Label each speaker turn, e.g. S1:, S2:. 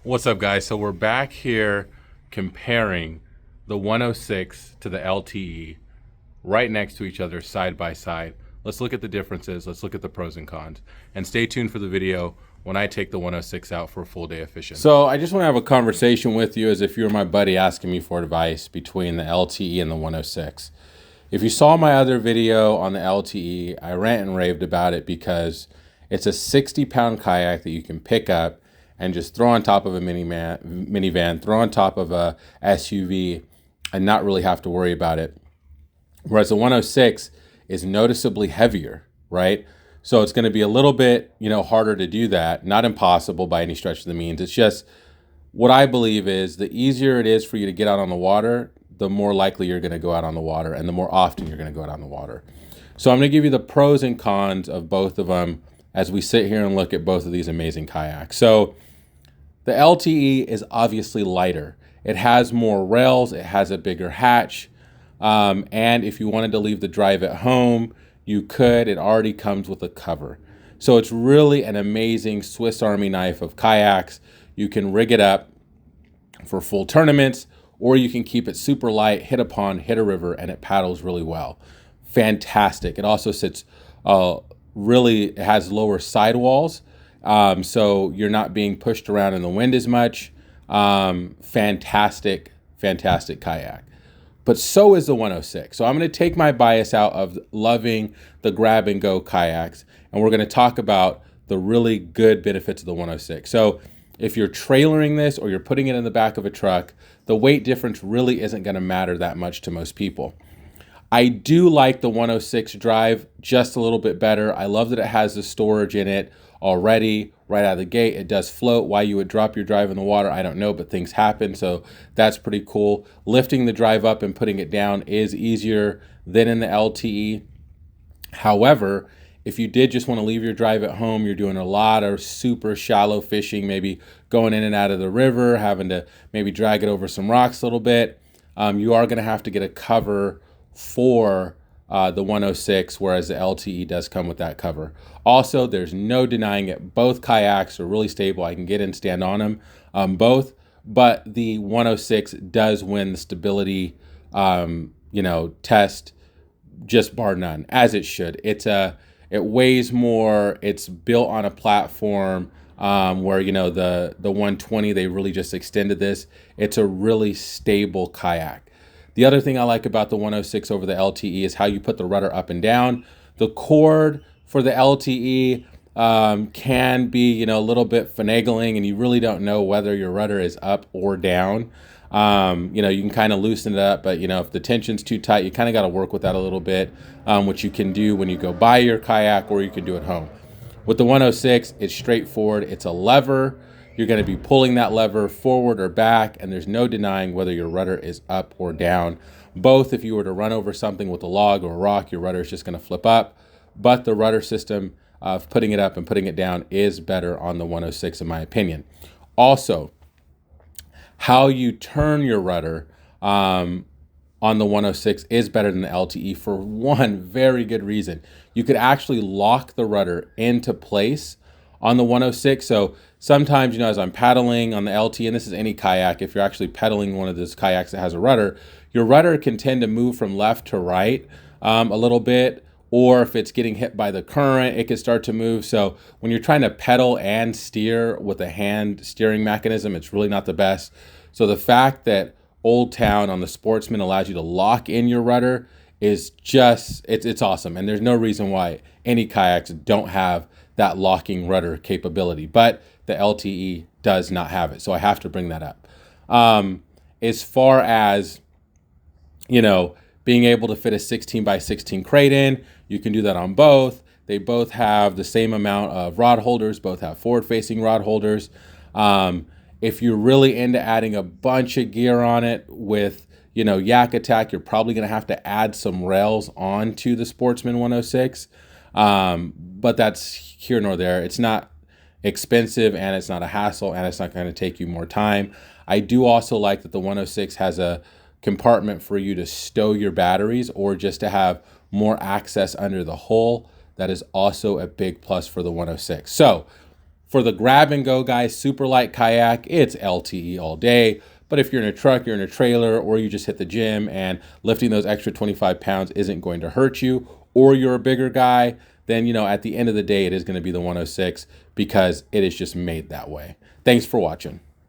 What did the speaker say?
S1: What's up, guys? So we're back here comparing the 106 to the LTE right next to each other, side by side. Let's look at the differences. Let's look at the pros and cons. And stay tuned for the video when I take the 106 out for a full day of fishing. So I just want to have a conversation with you as if you were my buddy asking me for advice between the LTE and the 106. If you saw my other video on the LTE, I rant and raved about it because it's a 60-pound kayak that you can pick up and just throw on top of a minivan, throw on top of a SUV, and not really have to worry about it. Whereas the 106 is noticeably heavier, right? So it's going to be a little bit, harder to do that. Not impossible by any stretch of the means. It's just what I believe is the easier it is for you to get out on the water, the more likely you're going to go out on the water and the more often you're going to go out on the water. So I'm going to give you the pros and cons of both of them as we sit here and look at both of these amazing kayaks. So the LTE is obviously lighter. It has more rails, it has a bigger hatch, and if you wanted to leave the drive at home, you could. It already comes with a cover. So it's really an amazing Swiss Army knife of kayaks. You can rig it up for full tournaments, or you can keep it super light, hit a pond, hit a river, and it paddles really well. Fantastic. It also sits it has lower sidewalls, so you're not being pushed around in the wind as much. Fantastic kayak. But so is the 106. So I'm going to take my bias out of loving the grab and go kayaks, and we're going to talk about the really good benefits of the 106. So if you're trailering this or you're putting it in the back of a truck, the weight difference really isn't going to matter that much to most people. I do like the 106 drive just a little bit better. I love that it has the storage in it already right out of the gate. It does float. Why you would drop your drive in the water, I don't know, but things happen, so that's pretty cool. Lifting the drive up and putting it down is easier than in the LTE. However, if you did just want to leave your drive at home, you're doing a lot of super shallow fishing, maybe going in and out of the river, having to maybe drag it over some rocks a little bit, you are going to have to get a cover for the 106, whereas the LTE does come with that cover. Also, there's no denying it. Both kayaks are really stable. I can get in, stand on them, both. But the 106 does win the stability, test, just bar none, as it should. It weighs more. It's built on a platform where the 120 they really just extended this. It's a really stable kayak. The other thing I like about the 106 over the LTE is how you put the rudder up and down. The cord for the LTE can be, a little bit finagling, and you really don't know whether your rudder is up or down. You can kind of loosen it up, but if the tension's too tight, you kind of got to work with that a little bit, which you can do when you go buy your kayak, or you can do at home. With the 106, it's straightforward. It's a lever. You're going to be pulling that lever forward or back, and there's no denying whether your rudder is up or down. Both, if you were to run over something with a log or a rock, your rudder is just going to flip up. But the rudder system of putting it up and putting it down is better on the 106, in my opinion. Also, how you turn your rudder on the 106 is better than the LTE for one very good reason. You could actually lock the rudder into place on the 106. So sometimes, as I'm paddling on the LTE, and this is any kayak, if you're actually pedaling one of those kayaks that has a rudder, your rudder can tend to move from left to right a little bit, or if it's getting hit by the current, it can start to move. So when you're trying to pedal and steer with a hand steering mechanism, it's really not the best. So the fact that Old Town on the Sportsman allows you to lock in your rudder is just, it's awesome. And there's no reason why any kayaks don't have that locking rudder capability, but the LTE does not have it. So I have to bring that up. As far as, being able to fit a 16 by 16 crate in, you can do that on both. They both have the same amount of rod holders, both have forward facing rod holders. If you're really into adding a bunch of gear on it with, Yak Attack, you're probably going to have to add some rails onto the Sportsman 106. But that's here nor there. It's not expensive, and it's not a hassle, and it's not going to take you more time. I do also like that the 106 has a compartment for you to stow your batteries, or just to have more access under the hull. That is also a big plus for the 106. So For the grab and go guys, super light kayak, it's LTE all day. But if you're in a truck, you're in a trailer, or you just hit the gym and lifting those extra 25 pounds isn't going to hurt you, or you're a bigger guy, then, you know, at the end of the day, it is going to be the 106 because it is just made that way. Thanks for watching.